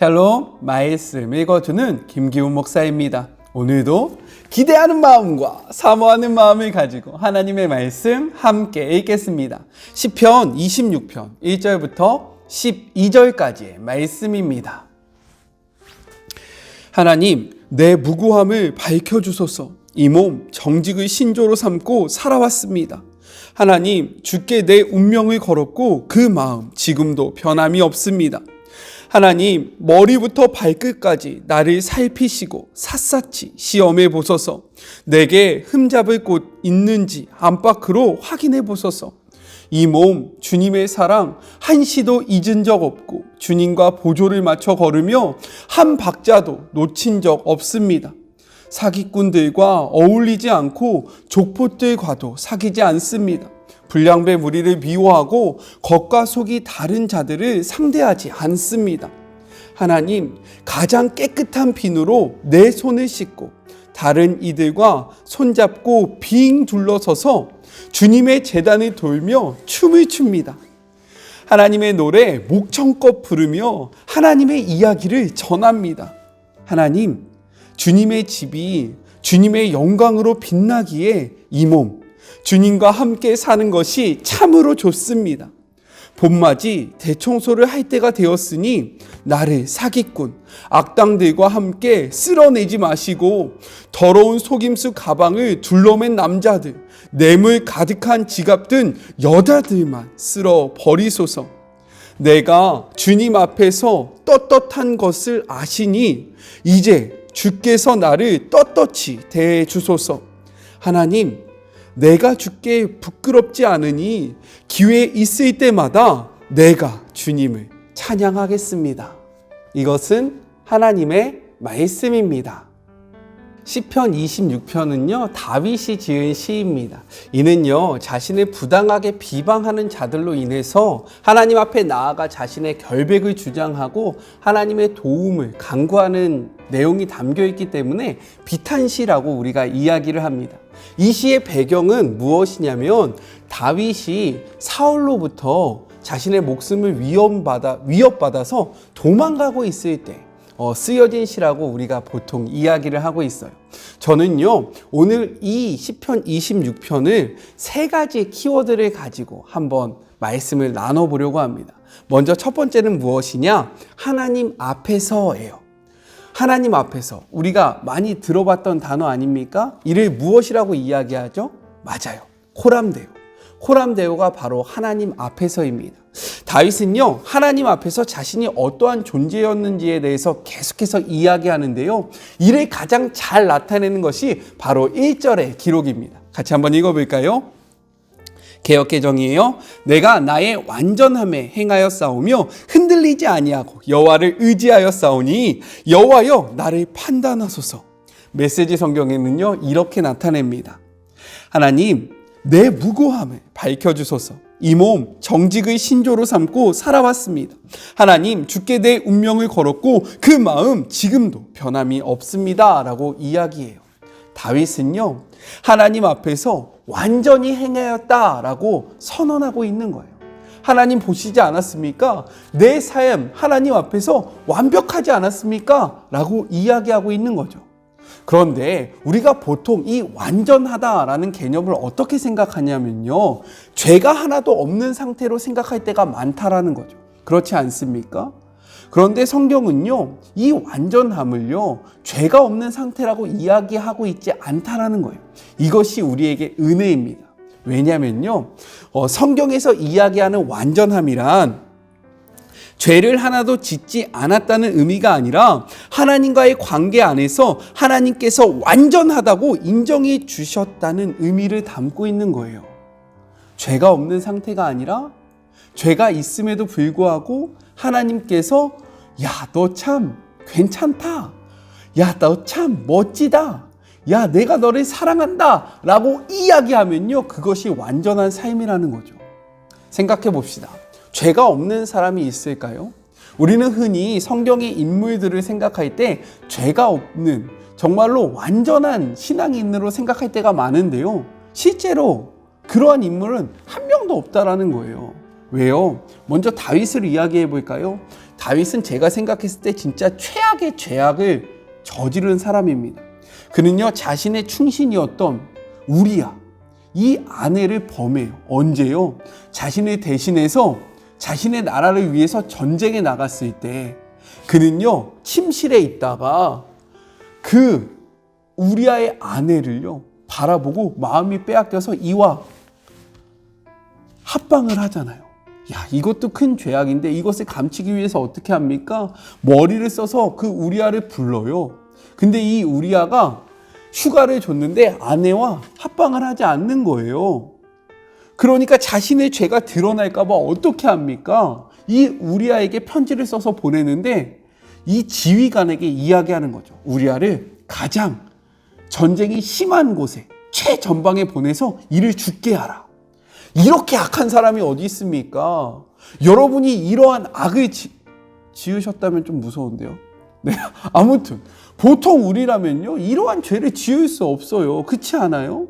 샬롬, 말씀 읽어주는 김기훈 목사입니다. 오늘도 기대하는 마음과 사모하는 마음을 가지고 하나님의 말씀 함께 읽겠습니다. 시편 26편 1절부터 12절까지의 말씀입니다. 하나님, 내 무고함을 밝혀주소서. 이 몸 정직의 신조로 삼고 살아왔습니다. 하나님, 주께 내 운명을 걸었고 그 마음 지금도 변함이 없습니다. 하나님, 머리부터 발끝까지 나를 살피시고 샅샅이 시험해 보소서. 내게 흠잡을 곳 있는지 안팎으로 확인해 보소서. 이 몸 주님의 사랑 한시도 잊은 적 없고 주님과 보조를 맞춰 걸으며 한 박자도 놓친 적 없습니다. 사기꾼들과 어울리지 않고 족봇들과도 사귀지 않습니다. 불량배 무리를 미워하고 겉과 속이 다른 자들을 상대하지 않습니다. 하나님, 가장 깨끗한 비누로 내 손을 씻고 다른 이들과 손잡고 빙 둘러서서 주님의 제단을 돌며 춤을 춥니다. 하나님의 노래 목청껏 부르며 하나님의 이야기를 전합니다. 하나님, 주님의 집이 주님의 영광으로 빛나기에 이 몸 주님과 함께 사는 것이 참으로 좋습니다. 봄맞이 대청소를 할 때가 되었으니 나를 사기꾼, 악당들과 함께 쓸어내지 마시고 더러운 속임수 가방을 둘러맨 남자들, 뇌물 가득한 지갑 등 여자들만 쓸어 버리소서. 내가 주님 앞에서 떳떳한 것을 아시니 이제 주께서 나를 떳떳이 대해 주소서. 하나님, 내가 주께 부끄럽지 않으니 기회 있을 때마다 내가 주님을 찬양하겠습니다. 이것은 하나님의 말씀입니다. 시편 26편은요, 다윗이 지은 시입니다. 이는요, 자신을 부당하게 비방하는 자들로 인해서 하나님 앞에 나아가 자신의 결백을 주장하고 하나님의 도움을 간구하는 내용이 담겨 있기 때문에 비탄시라고 우리가 이야기를 합니다. 이 시의 배경은 무엇이냐면 다윗이 사울로부터 자신의 목숨을 위협받아서 도망가고 있을 때 쓰여진 시라고 우리가 보통 이야기를 하고 있어요. 저는요, 오늘 이 시편 26편을 세 가지 키워드를 가지고 한번 말씀을 나눠보려고 합니다. 먼저 첫 번째는 무엇이냐? 하나님 앞에서예요. 하나님 앞에서 우리가 많이 들어봤던 단어 아닙니까? 이를 무엇이라고 이야기하죠? 맞아요. 호람데오. 호람데오가 바로 하나님 앞에서입니다. 다윗은요, 하나님 앞에서 자신이 어떠한 존재였는지에 대해서 계속해서 이야기하는데요, 이를 가장 잘 나타내는 것이 바로 1절의 기록입니다. 같이 한번 읽어볼까요? 개역개정이에요. 내가 나의 완전함에 행하여 싸우며 흔들리지 아니하고 여호와를 의지하여 싸우니 여호와여 나를 판단하소서. 메시지 성경에는요, 이렇게 나타냅니다. 하나님, 내 무고함을 밝혀주소서. 이 몸 정직의 신조로 삼고 살아왔습니다. 하나님, 주께 내 운명을 걸었고 그 마음 지금도 변함이 없습니다 라고 이야기해요. 다윗은요, 하나님 앞에서 완전히 행하였다라고 선언하고 있는 거예요. 하나님 보시지 않았습니까? 내 삶 하나님 앞에서 완벽하지 않았습니까? 라고 이야기하고 있는 거죠. 그런데 우리가 보통 이 완전하다라는 개념을 어떻게 생각하냐면요, 죄가 하나도 없는 상태로 생각할 때가 많다라는 거죠. 그렇지 않습니까? 그런데 성경은요, 이 완전함을요, 죄가 없는 상태라고 이야기하고 있지 않다라는 거예요. 이것이 우리에게 은혜입니다. 왜냐면요, 성경에서 이야기하는 완전함이란 죄를 하나도 짓지 않았다는 의미가 아니라 하나님과의 관계 안에서 하나님께서 완전하다고 인정해 주셨다는 의미를 담고 있는 거예요. 죄가 없는 상태가 아니라 죄가 있음에도 불구하고 하나님께서 야, 너 참 괜찮다. 야, 너 참 멋지다. 야, 내가 너를 사랑한다 라고 이야기하면요, 그것이 완전한 삶이라는 거죠. 생각해 봅시다. 죄가 없는 사람이 있을까요? 우리는 흔히 성경의 인물들을 생각할 때 죄가 없는, 정말로 완전한 신앙인으로 생각할 때가 많은데요, 실제로 그러한 인물은 한 명도 없다라는 거예요. 왜요? 먼저 다윗을 이야기해 볼까요? 다윗은 제가 생각했을 때 진짜 최악의 죄악을 저지른 사람입니다. 그는요, 자신의 충신이었던 우리야, 이 아내를 범해요. 언제요? 자신을 대신해서 자신의 나라를 위해서 전쟁에 나갔을 때 그는요, 침실에 있다가 그 우리아의 아내를요 바라보고 마음이 빼앗겨서 이와 합방을 하잖아요. 야, 이것도 큰 죄악인데 이것을 감추기 위해서 어떻게 합니까? 머리를 써서 그 우리아를 불러요. 근데 이 우리아가 휴가를 줬는데 아내와 합방을 하지 않는 거예요. 그러니까 자신의 죄가 드러날까 봐 어떻게 합니까? 이 우리아에게 편지를 써서 보내는데 이 지휘관에게 이야기하는 거죠. 우리아를 가장 전쟁이 심한 곳에 최전방에 보내서 이를 죽게 하라. 이렇게 악한 사람이 어디 있습니까? 여러분이 이러한 악을 지으셨다면 좀 무서운데요. 네, 아무튼 보통 우리라면요 이러한 죄를 지을 수 없어요. 그렇지 않아요?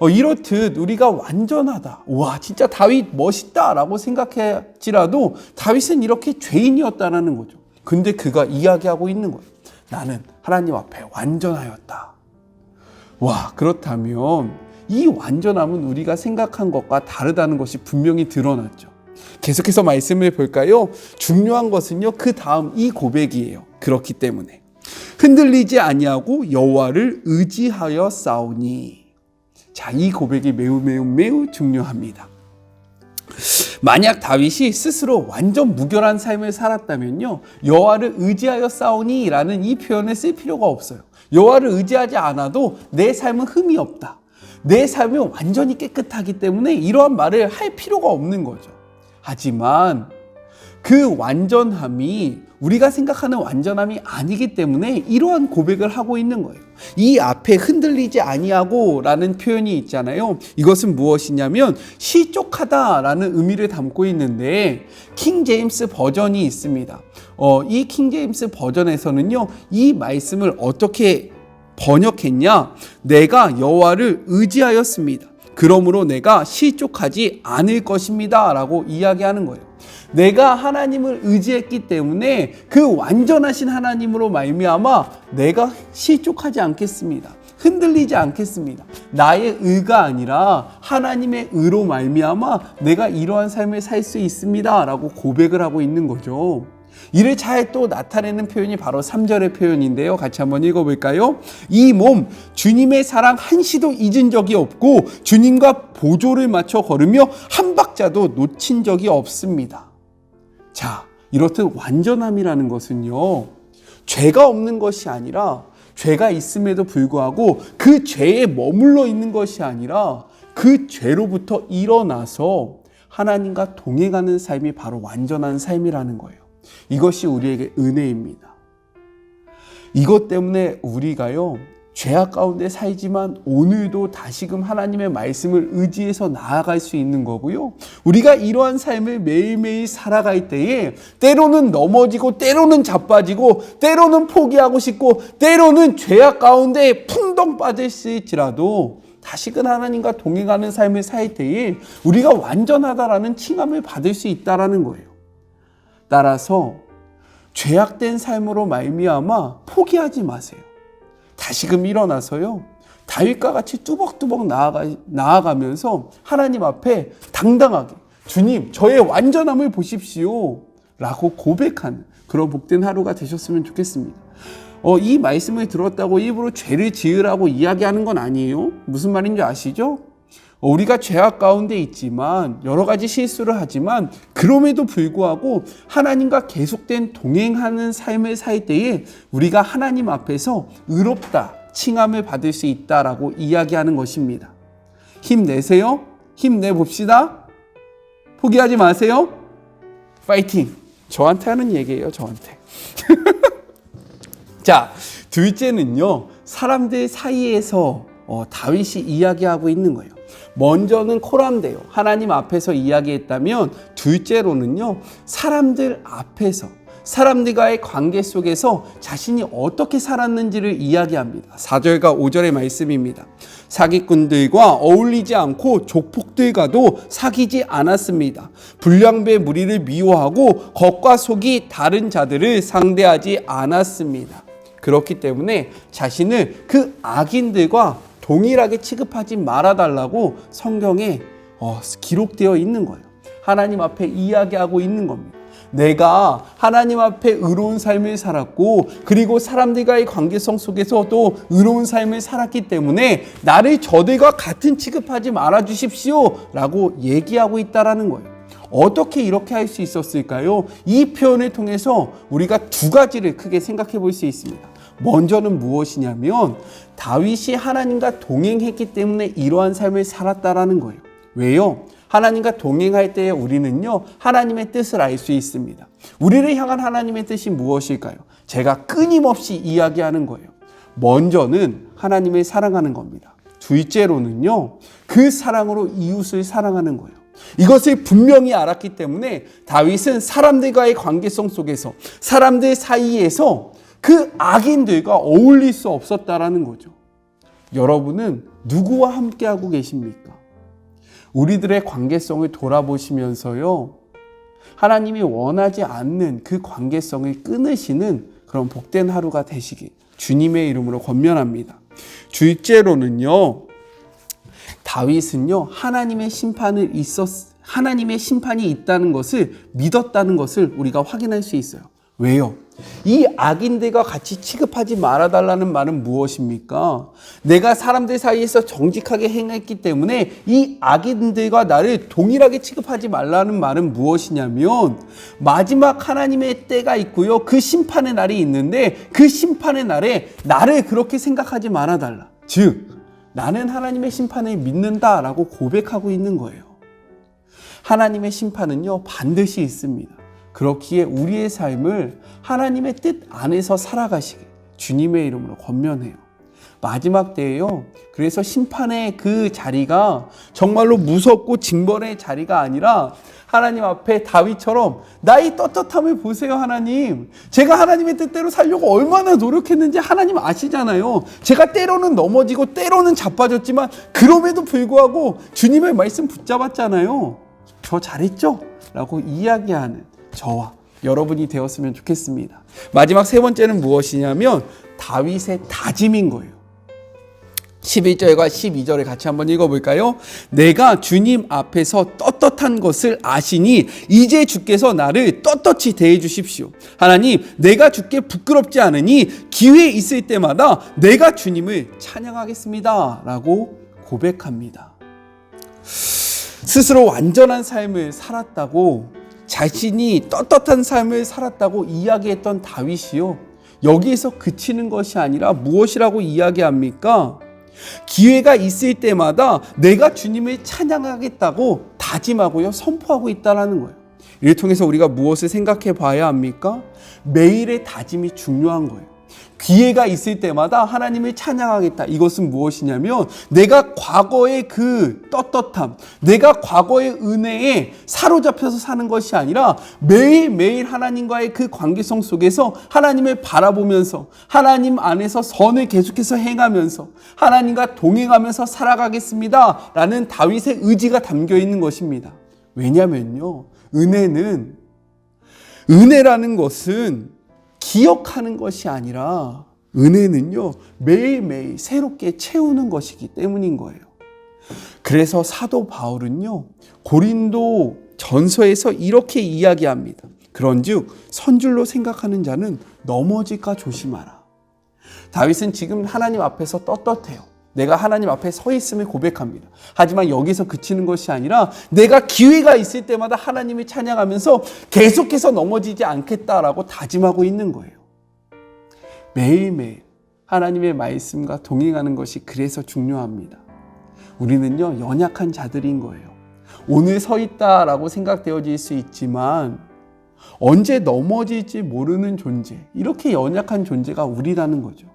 이렇듯 우리가 완전하다, 와 진짜 다윗 멋있다라고 생각할지라도 다윗은 이렇게 죄인이었다라는 거죠. 근데 그가 이야기하고 있는 거예요. 나는 하나님 앞에 완전하였다. 와, 그렇다면 이 완전함은 우리가 생각한 것과 다르다는 것이 분명히 드러났죠. 계속해서 말씀을 볼까요? 중요한 것은요, 그 다음 이 고백이에요. 그렇기 때문에 흔들리지 아니하고 여호와를 의지하여 싸우니. 자, 이 고백이 매우 중요합니다. 만약 다윗이 스스로 완전 무결한 삶을 살았다면요, 여호와를 의지하여 싸우니 라는 이 표현을 쓸 필요가 없어요. 여호와를 의지하지 않아도 내 삶은 흠이 없다, 내 삶이 완전히 깨끗하기 때문에 이러한 말을 할 필요가 없는 거죠. 하지만 그 완전함이 우리가 생각하는 완전함이 아니기 때문에 이러한 고백을 하고 있는 거예요. 이 앞에 흔들리지 아니하고 라는 표현이 있잖아요. 이것은 무엇이냐면 실족하다 라는 의미를 담고 있는데 킹 제임스 버전이 있습니다. 이 킹 제임스 버전에서는요, 이 말씀을 어떻게 번역했냐? 내가 여호와를 의지하였습니다. 그러므로 내가 실족하지 않을 것입니다 라고 이야기하는 거예요. 내가 하나님을 의지했기 때문에 그 완전하신 하나님으로 말미암아 내가 실족하지 않겠습니다. 흔들리지 않겠습니다. 나의 의가 아니라 하나님의 의로 말미암아 내가 이러한 삶을 살 수 있습니다 라고 고백을 하고 있는 거죠. 이를 잘 또 나타내는 표현이 바로 3절의 표현인데요. 같이 한번 읽어볼까요? 이 몸 주님의 사랑 한시도 잊은 적이 없고 주님과 보조를 맞춰 걸으며 한 박자도 놓친 적이 없습니다. 자, 이렇듯 완전함이라는 것은요, 죄가 없는 것이 아니라 죄가 있음에도 불구하고 그 죄에 머물러 있는 것이 아니라 그 죄로부터 일어나서 하나님과 동행하는 삶이 바로 완전한 삶이라는 거예요. 이것이 우리에게 은혜입니다. 이것 때문에 우리가요, 죄악 가운데 살지만 오늘도 다시금 하나님의 말씀을 의지해서 나아갈 수 있는 거고요. 우리가 이러한 삶을 매일매일 살아갈 때에 때로는 넘어지고 때로는 자빠지고 때로는 포기하고 싶고 때로는 죄악 가운데 풍덩 빠질지라도 다시금 하나님과 동행하는 삶을 살 때에 우리가 완전하다라는 칭함을 받을 수 있다라는 거예요. 따라서 죄악된 삶으로 말미암아 포기하지 마세요. 다시금 일어나서요, 다윗과 같이 뚜벅뚜벅 나아가면서 하나님 앞에 당당하게 주님 저의 완전함을 보십시오 라고 고백하는 그런 복된 하루가 되셨으면 좋겠습니다. 이 말씀을 들었다고 일부러 죄를 지으라고 이야기하는 건 아니에요. 무슨 말인지 아시죠? 우리가 죄악 가운데 있지만 여러 가지 실수를 하지만 그럼에도 불구하고 하나님과 계속된 동행하는 삶을 살 때에 우리가 하나님 앞에서 의롭다 칭함을 받을 수 있다라고 이야기하는 것입니다. 힘내세요. 힘내봅시다. 포기하지 마세요. 파이팅. 저한테 하는 얘기예요. 저한테. 자, 둘째는요, 사람들 사이에서 다윗이 이야기하고 있는 거예요. 먼저는 코람데요, 하나님 앞에서 이야기했다면 둘째로는요, 사람들 앞에서 사람들과의 관계 속에서 자신이 어떻게 살았는지를 이야기합니다. 4절과 5절의 말씀입니다. 사기꾼들과 어울리지 않고 족폭들과도 사귀지 않았습니다. 불량배 무리를 미워하고 겉과 속이 다른 자들을 상대하지 않았습니다. 그렇기 때문에 자신을 그 악인들과 동일하게 취급하지 말아달라고 성경에 기록되어 있는 거예요. 하나님 앞에 이야기하고 있는 겁니다. 내가 하나님 앞에 의로운 삶을 살았고 그리고 사람들과의 관계성 속에서도 의로운 삶을 살았기 때문에 나를 저들과 같은 취급하지 말아주십시오 라고 얘기하고 있다는 거예요. 어떻게 이렇게 할 수 있었을까요? 이 표현을 통해서 우리가 두 가지를 크게 생각해 볼 수 있습니다. 먼저는 무엇이냐면 다윗이 하나님과 동행했기 때문에 이러한 삶을 살았다라는 거예요. 왜요? 하나님과 동행할 때에 우리는요 하나님의 뜻을 알 수 있습니다. 우리를 향한 하나님의 뜻이 무엇일까요? 제가 끊임없이 이야기하는 거예요. 먼저는 하나님을 사랑하는 겁니다. 둘째로는요 그 사랑으로 이웃을 사랑하는 거예요. 이것을 분명히 알았기 때문에 다윗은 사람들과의 관계성 속에서 사람들 사이에서 그 악인들과 어울릴 수 없었다라는 거죠. 여러분은 누구와 함께하고 계십니까? 우리들의 관계성을 돌아보시면서요 하나님이 원하지 않는 그 관계성을 끊으시는 그런 복된 하루가 되시길 주님의 이름으로 권면합니다. 둘째로는요 다윗은요 하나님의 심판이 있다는 것을 믿었다는 것을 우리가 확인할 수 있어요. 왜요? 이 악인들과 같이 취급하지 말아달라는 말은 무엇입니까? 내가 사람들 사이에서 정직하게 행했기 때문에 이 악인들과 나를 동일하게 취급하지 말라는 말은 무엇이냐면 마지막 하나님의 때가 있고요. 그 심판의 날이 있는데 그 심판의 날에 나를 그렇게 생각하지 말아달라. 즉 나는 하나님의 심판을 믿는다라고 고백하고 있는 거예요. 하나님의 심판은요 반드시 있습니다. 그렇기에 우리의 삶을 하나님의 뜻 안에서 살아가시길 주님의 이름으로 권면해요. 마지막 때에요. 그래서 심판의 그 자리가 정말로 무섭고 징벌의 자리가 아니라 하나님 앞에 다윗처럼 나의 떳떳함을 보세요 하나님. 제가 하나님의 뜻대로 살려고 얼마나 노력했는지 하나님 아시잖아요. 제가 때로는 넘어지고 때로는 자빠졌지만 그럼에도 불구하고 주님의 말씀 붙잡았잖아요. 저 잘했죠? 라고 이야기하는 저와 여러분이 되었으면 좋겠습니다. 마지막 세 번째는 무엇이냐면 다윗의 다짐인 거예요. 11절과 12절을 같이 한번 읽어볼까요? 내가 주님 앞에서 떳떳한 것을 아시니 이제 주께서 나를 떳떳이 대해 주십시오. 하나님, 내가 주께 부끄럽지 않으니 기회 있을 때마다 내가 주님을 찬양하겠습니다 라고 고백합니다. 스스로 완전한 삶을 살았다고 자신이 떳떳한 삶을 살았다고 이야기했던 다윗이요. 여기에서 그치는 것이 아니라 무엇이라고 이야기합니까? 기회가 있을 때마다 내가 주님을 찬양하겠다고 다짐하고요. 선포하고 있다는 거예요. 이를 통해서 우리가 무엇을 생각해 봐야 합니까? 매일의 다짐이 중요한 거예요. 기회가 있을 때마다 하나님을 찬양하겠다. 이것은 무엇이냐면 내가 과거의 그 떳떳함, 내가 과거의 은혜에 사로잡혀서 사는 것이 아니라 매일매일 하나님과의 그 관계성 속에서 하나님을 바라보면서 하나님 안에서 선을 계속해서 행하면서 하나님과 동행하면서 살아가겠습니다 라는 다윗의 의지가 담겨 있는 것입니다. 왜냐면요, 은혜라는 것은 기억하는 것이 아니라 은혜는요 매일매일 새롭게 채우는 것이기 때문인 거예요. 그래서 사도 바울은요 고린도 전서에서 이렇게 이야기합니다. 그런즉 선줄로 생각하는 자는 넘어질까 조심하라. 다윗은 지금 하나님 앞에서 떳떳해요. 내가 하나님 앞에 서 있음을 고백합니다. 하지만 여기서 그치는 것이 아니라 내가 기회가 있을 때마다 하나님을 찬양하면서 계속해서 넘어지지 않겠다라고 다짐하고 있는 거예요. 매일매일 하나님의 말씀과 동행하는 것이 그래서 중요합니다. 우리는요 연약한 자들인 거예요. 오늘 서 있다라고 생각되어질 수 있지만 언제 넘어질지 모르는 존재, 이렇게 연약한 존재가 우리라는 거죠.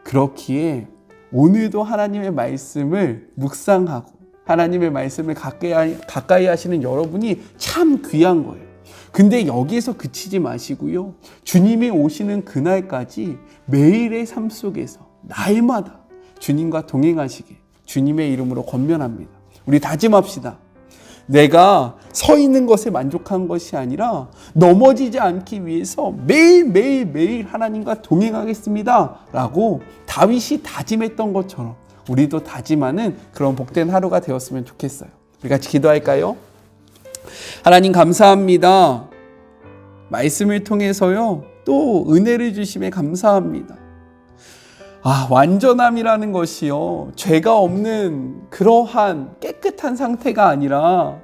그렇기에 오늘도 하나님의 말씀을 묵상하고 하나님의 말씀을 가까이 하시는 여러분이 참 귀한 거예요. 근데 여기에서 그치지 마시고요. 주님이 오시는 그날까지 매일의 삶 속에서 날마다 주님과 동행하시게 주님의 이름으로 권면합니다. 우리 다짐합시다. 내가 서 있는 것에 만족한 것이 아니라 넘어지지 않기 위해서 매일 하나님과 동행하겠습니다 라고 다윗이 다짐했던 것처럼 우리도 다짐하는 그런 복된 하루가 되었으면 좋겠어요. 우리 같이 기도할까요? 하나님 감사합니다. 말씀을 통해서요 또 은혜를 주심에 감사합니다. 완전함이라는 것이요 죄가 없는 그러한 깨끗한 상태가 아니라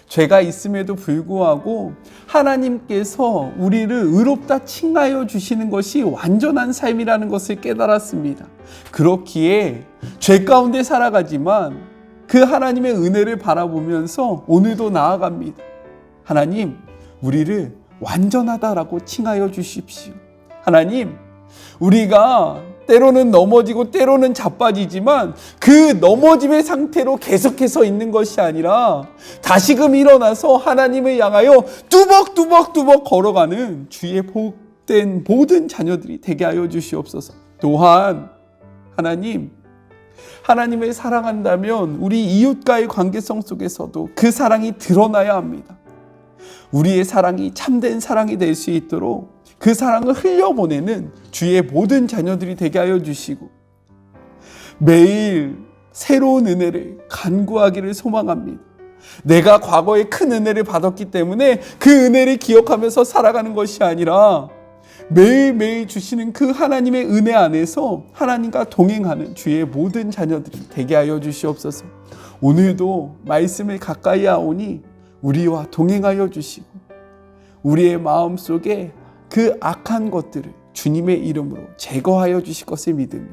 죄가 있음에도 불구하고 하나님께서 우리를 의롭다 칭하여 주시는 것이 완전한 삶이라는 것을 깨달았습니다. 그렇기에 죄 가운데 살아가지만 그 하나님의 은혜를 바라보면서 오늘도 나아갑니다. 하나님, 우리를 완전하다라고 칭하여 주십시오. 하나님, 우리가 때로는 넘어지고 때로는 자빠지지만 그 넘어짐의 상태로 계속해서 있는 것이 아니라 다시금 일어나서 하나님을 향하여 뚜벅뚜벅 걸어가는 주의 복된 모든 자녀들이 되게 하여 주시옵소서. 또한 하나님을 사랑한다면 우리 이웃과의 관계성 속에서도 그 사랑이 드러나야 합니다. 우리의 사랑이 참된 사랑이 될 수 있도록 그 사랑을 흘려보내는 주의 모든 자녀들이 되게 하여 주시고 매일 새로운 은혜를 간구하기를 소망합니다. 내가 과거에 큰 은혜를 받았기 때문에 그 은혜를 기억하면서 살아가는 것이 아니라 매일매일 주시는 그 하나님의 은혜 안에서 하나님과 동행하는 주의 모든 자녀들이 되게 하여 주시옵소서. 오늘도 말씀을 가까이 하오니 우리와 동행하여 주시고 우리의 마음속에 그 악한 것들을 주님의 이름으로 제거하여 주실 것을 믿으며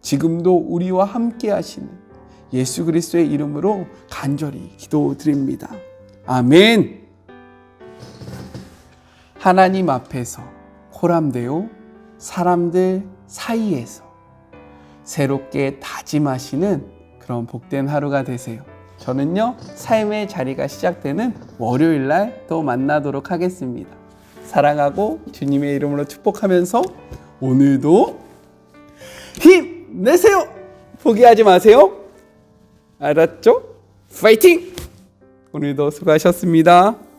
지금도 우리와 함께 하시는 예수 그리스도의 이름으로 간절히 기도드립니다. 아멘. 하나님 앞에서 호람되어 사람들 사이에서 새롭게 다짐하시는 그런 복된 하루가 되세요. 저는요 삶의 자리가 시작되는 월요일날 또 만나도록 하겠습니다. 사랑하고 주님의 이름으로 축복하면서 오늘도 힘내세요. 포기하지 마세요. 알았죠? 파이팅! 오늘도 수고하셨습니다.